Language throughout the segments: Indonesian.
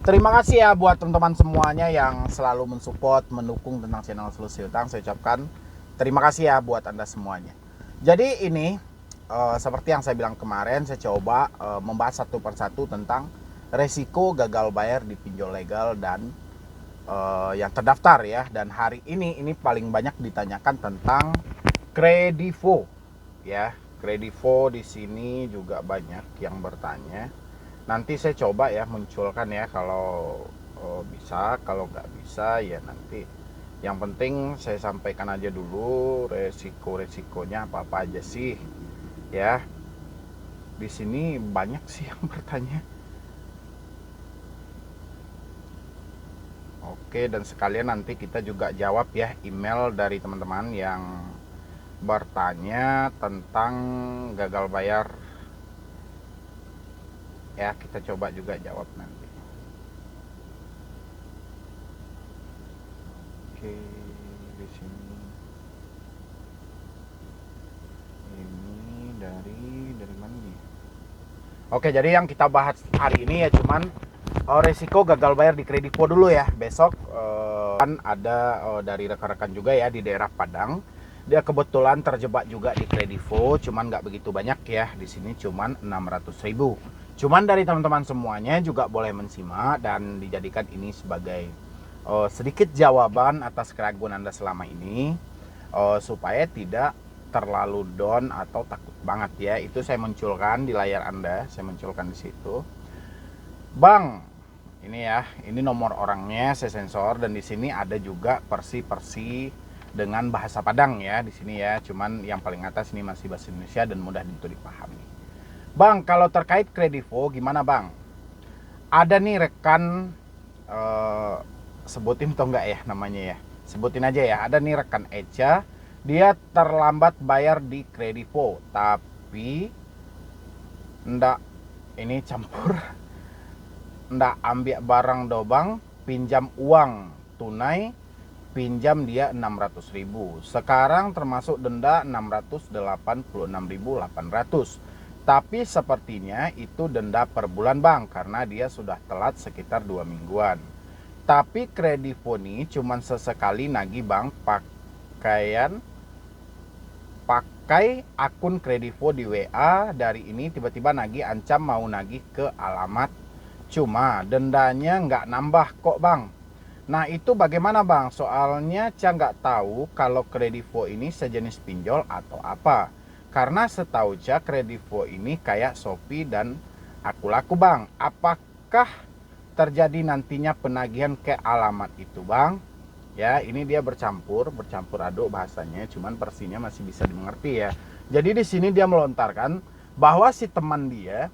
Terima kasih ya buat teman-teman semuanya yang selalu mensupport, mendukung tentang channel Solusi Utang. Saya ucapkan terima kasih ya buat Anda semuanya. Jadi ini seperti yang saya bilang kemarin, saya coba membahas satu persatu tentang resiko gagal bayar di pinjol legal dan yang terdaftar ya. Dan hari ini paling banyak ditanyakan tentang Kredivo ya. Kredivo di sini juga banyak yang bertanya. Nanti saya coba ya munculkan ya kalau bisa, kalau nggak bisa ya nanti. Yang penting saya sampaikan aja dulu resiko-resikonya apa-apa aja sih ya. Di sini banyak sih yang bertanya. Oke, dan sekalian nanti kita juga jawab ya email dari teman-teman yang bertanya tentang gagal bayar. Ya, kita coba juga jawab nanti. Oke, di sini ini dari mana nih? Oke, jadi yang kita bahas hari ini ya cuman resiko gagal bayar di Kredivo dulu ya. Besok kan ada dari rekan-rekan juga ya di daerah Padang. Dia kebetulan terjebak juga di Kredivo, cuman nggak begitu banyak ya. Di sini cuman 600.000. Cuman dari teman-teman semuanya juga boleh mensimak dan dijadikan ini sebagai sedikit jawaban atas keraguan Anda selama ini, supaya tidak terlalu down atau takut banget ya. Itu saya munculkan di layar Anda, saya munculkan di situ. Bang, ini ya, ini nomor orangnya saya sensor dan di sini ada juga versi dengan bahasa Padang ya di sini ya. Cuman yang paling atas ini masih bahasa Indonesia dan mudah untuk dipahami. Bang, kalau terkait Kredivo gimana bang? Ada nih rekan, sebutin atau enggak ya namanya ya? Sebutin aja ya, ada nih rekan Eca, dia terlambat bayar di Kredivo, tapi ndak ini campur, ndak ambil barang dobang, pinjam uang tunai, pinjam dia 600.000. Sekarang termasuk denda 686.800. Tapi sepertinya itu denda per bulan bang, karena dia sudah telat sekitar 2 mingguan. Tapi Kredivo ini cuman sesekali nagih bang, pakai akun Kredivo di WA. Dari ini tiba-tiba nagih, ancam mau nagih ke alamat. Cuma dendanya nggak nambah kok bang. Nah itu bagaimana bang? Soalnya Ca nggak tahu kalau Kredivo ini sejenis pinjol atau apa. Karena setahu Ca Kredivo ini kayak Shopee dan Aku-Laku bang. Apakah terjadi nantinya penagihan ke alamat itu bang? Ya ini dia bercampur aduk bahasanya. Cuman versinya masih bisa dimengerti ya. Jadi di sini dia melontarkan bahwa si teman dia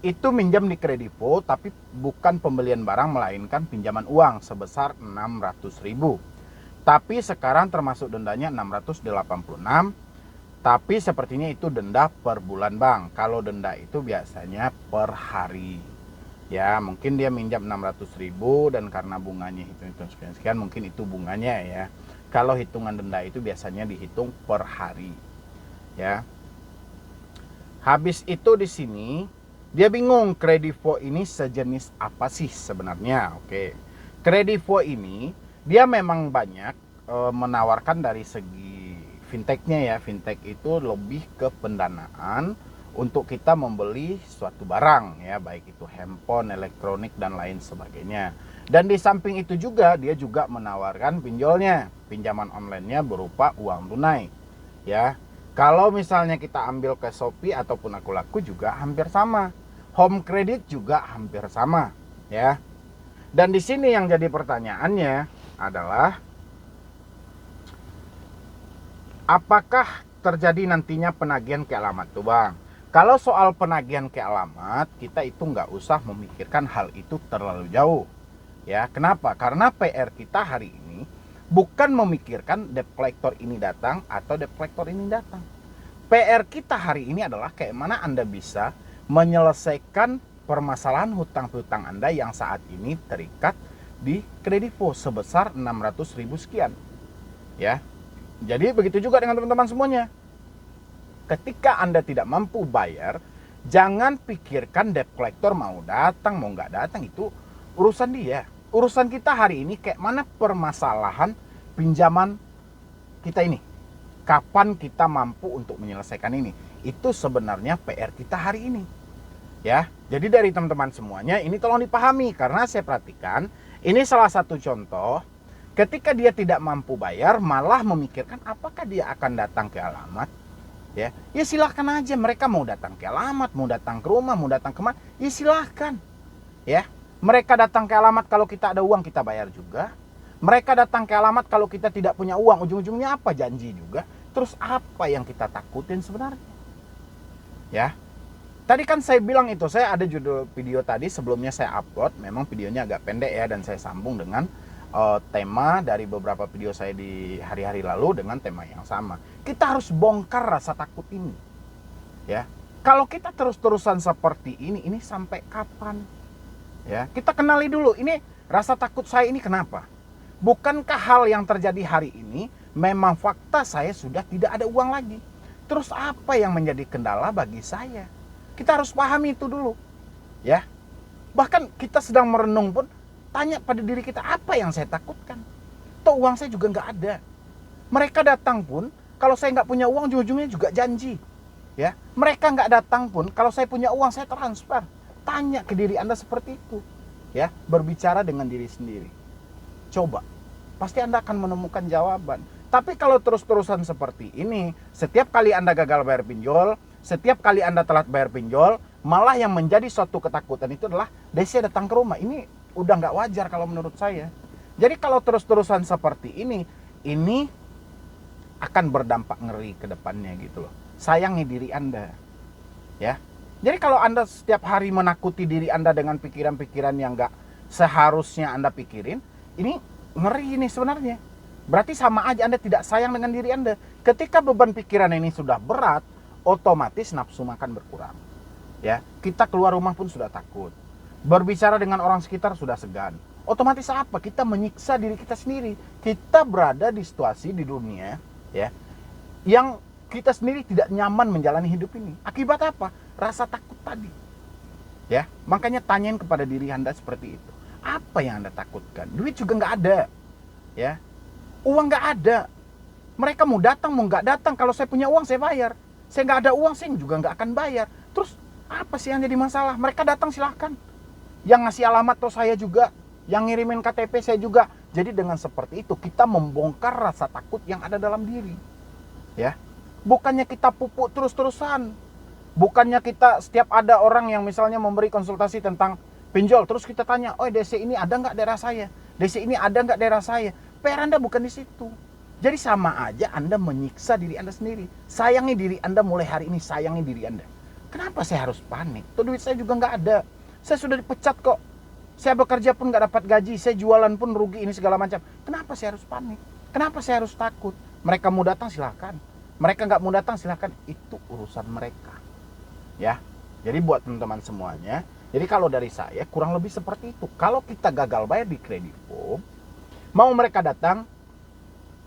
itu minjam di Kredivo tapi bukan pembelian barang melainkan pinjaman uang sebesar 600.000. Tapi sekarang termasuk dendanya 686. Tapi sepertinya itu denda per bulan bang. Kalau denda itu biasanya per hari. Ya mungkin dia minjam 600.000 dan karena bunganya hitung-hitung sekian-sekian mungkin itu bunganya ya. Kalau hitungan denda itu biasanya dihitung per hari. Ya. Habis itu di sini dia bingung Kredivo ini sejenis apa sih sebenarnya. Oke. Kredivo ini dia memang banyak menawarkan dari segi fintechnya ya. Fintech itu lebih ke pendanaan untuk kita membeli suatu barang ya, baik itu handphone, elektronik dan lain sebagainya. Dan di samping itu juga dia juga menawarkan pinjolnya, pinjaman online-nya berupa uang tunai ya. Kalau misalnya kita ambil ke Shopee ataupun Aku-Laku juga hampir sama. Home credit juga hampir sama ya. Dan di sini yang jadi pertanyaannya adalah apakah terjadi nantinya penagihan ke alamat tuh bang? Kalau soal penagihan ke alamat, kita itu nggak usah memikirkan hal itu terlalu jauh. Ya, kenapa? Karena PR kita hari ini bukan memikirkan debt collector ini datang atau debt collector ini datang. PR kita hari ini adalah kayak mana Anda bisa menyelesaikan permasalahan hutang piutang Anda yang saat ini terikat di Kredivo sebesar 600.000 sekian. Ya. Jadi begitu juga dengan teman-teman semuanya. Ketika Anda tidak mampu bayar, jangan pikirkan debt collector mau datang mau nggak datang, itu urusan dia. Urusan kita hari ini kayak mana permasalahan pinjaman kita ini. Kapan kita mampu untuk menyelesaikan ini? Itu sebenarnya PR kita hari ini. Ya, jadi dari teman-teman semuanya ini tolong dipahami, karena saya perhatikan ini salah satu contoh ketika dia tidak mampu bayar malah memikirkan apakah dia akan datang ke alamat. Ya silahkan aja, mereka mau datang ke alamat, mau datang ke rumah, mau datang kemana, ya silahkan. Ya, mereka datang ke alamat, kalau kita ada uang kita bayar juga. Mereka datang ke alamat kalau kita tidak punya uang, ujung-ujungnya apa? Janji juga. Terus apa yang kita takutin sebenarnya? Ya, tadi kan saya bilang itu, saya ada judul video tadi sebelumnya saya upload, memang videonya agak pendek ya, dan saya sambung dengan tema dari beberapa video saya di hari-hari lalu dengan tema yang sama. Kita harus bongkar rasa takut ini. Ya, kalau kita terus-terusan seperti ini sampai kapan? Ya, kita kenali dulu, ini rasa takut saya ini kenapa? Bukankah hal yang terjadi hari ini memang fakta saya sudah tidak ada uang lagi? Terus apa yang menjadi kendala bagi saya? Kita harus pahami itu dulu. Ya. Bahkan kita sedang merenung pun tanya pada diri kita, apa yang saya takutkan? Toh uang saya juga nggak ada. Mereka datang pun kalau saya nggak punya uang, ujung-ujungnya juga janji. Ya, mereka nggak datang pun kalau saya punya uang saya transfer. Tanya ke diri Anda seperti itu. Ya, berbicara dengan diri sendiri. Coba, pasti Anda akan menemukan jawaban. Tapi kalau terus-terusan seperti ini, setiap kali Anda gagal bayar pinjol, setiap kali Anda telat bayar pinjol, malah yang menjadi suatu ketakutan itu adalah Desi datang ke rumah. Ini udah nggak wajar kalau menurut saya. Jadi kalau terus-terusan seperti ini akan berdampak ngeri ke depannya gitu loh. Sayangi diri Anda. Ya. Jadi kalau Anda setiap hari menakuti diri Anda dengan pikiran-pikiran yang nggak seharusnya Anda pikirin, ini ngeri ini sebenarnya. Berarti sama aja Anda tidak sayang dengan diri Anda. Ketika beban pikiran ini sudah berat, otomatis nafsu makan berkurang. Ya, kita keluar rumah pun sudah takut. Berbicara dengan orang sekitar sudah segan. Otomatis apa? Kita menyiksa diri kita sendiri. Kita berada di situasi di dunia ya yang kita sendiri tidak nyaman menjalani hidup ini. Akibat apa? Rasa takut tadi. Ya, makanya tanyain kepada diri Anda seperti itu. Apa yang Anda takutkan? Duit juga nggak ada. Ya. Uang nggak ada. Mereka mau datang mau nggak datang, kalau saya punya uang saya bayar. Saya nggak ada uang saya juga nggak akan bayar. Terus apa sih yang jadi masalah? Mereka datang silahkan. Yang ngasih alamat tuh saya juga, yang ngirimin KTP saya juga. Jadi dengan seperti itu kita membongkar rasa takut yang ada dalam diri. Ya. Bukannya kita pupuk terus-terusan. Bukannya kita setiap ada orang yang misalnya memberi konsultasi tentang pinjol, terus kita tanya, "Oh, DC ini ada nggak daerah saya? DC ini ada nggak daerah saya?" PR Anda bukan di situ. Jadi sama aja Anda menyiksa diri Anda sendiri. Sayangi diri Anda mulai hari ini, sayangi diri Anda. Kenapa saya harus panik? Tuh duit saya juga nggak ada. Saya sudah dipecat kok. Saya bekerja pun nggak dapat gaji. Saya jualan pun rugi ini segala macam. Kenapa saya harus panik? Kenapa saya harus takut? Mereka mau datang silahkan. Mereka nggak mau datang silahkan. Itu urusan mereka. Ya. Jadi buat teman-teman semuanya. Jadi kalau dari saya kurang lebih seperti itu. Kalau kita gagal bayar di Kredivo, mau mereka datang,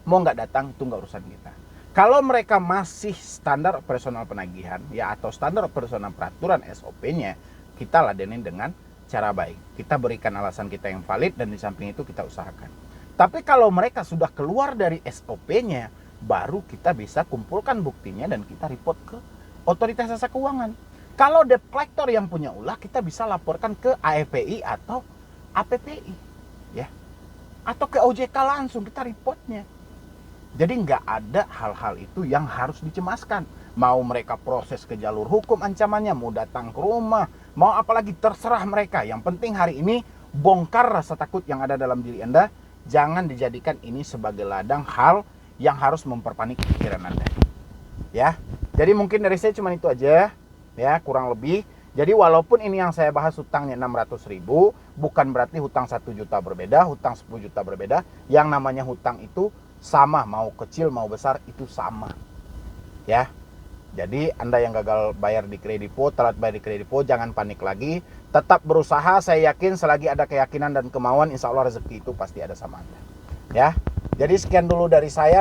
mau nggak datang itu nggak urusan kita. Kalau mereka masih standar operasional penagihan ya atau standar operasional peraturan SOP-nya, kita ladenin dengan cara baik. Kita berikan alasan kita yang valid dan di samping itu kita usahakan. Tapi kalau mereka sudah keluar dari SOP-nya, baru kita bisa kumpulkan buktinya dan kita report ke otoritas jasa keuangan. Kalau debt collector yang punya ulah, kita bisa laporkan ke AFPI atau APPI, ya, atau ke OJK langsung kita reportnya. Jadi nggak ada hal-hal itu yang harus dicemaskan. Mau mereka proses ke jalur hukum ancamannya, mau datang ke rumah, mau apalagi terserah mereka. Yang penting hari ini bongkar rasa takut yang ada dalam diri Anda. Jangan dijadikan ini sebagai ladang hal yang harus memperpanik pikiran Anda. Ya, jadi mungkin dari saya cuma itu aja, ya kurang lebih. Jadi walaupun ini yang saya bahas hutangnya 600.000, bukan berarti hutang 1 juta berbeda, hutang 10 juta berbeda. Yang namanya hutang itu sama, mau kecil mau besar itu sama. Ya. Jadi Anda yang gagal bayar di Kredivo, telat bayar di Kredivo, jangan panik lagi. Tetap berusaha, saya yakin selagi ada keyakinan dan kemauan, insya Allah rezeki itu pasti ada sama Anda. Ya. Jadi sekian dulu dari saya.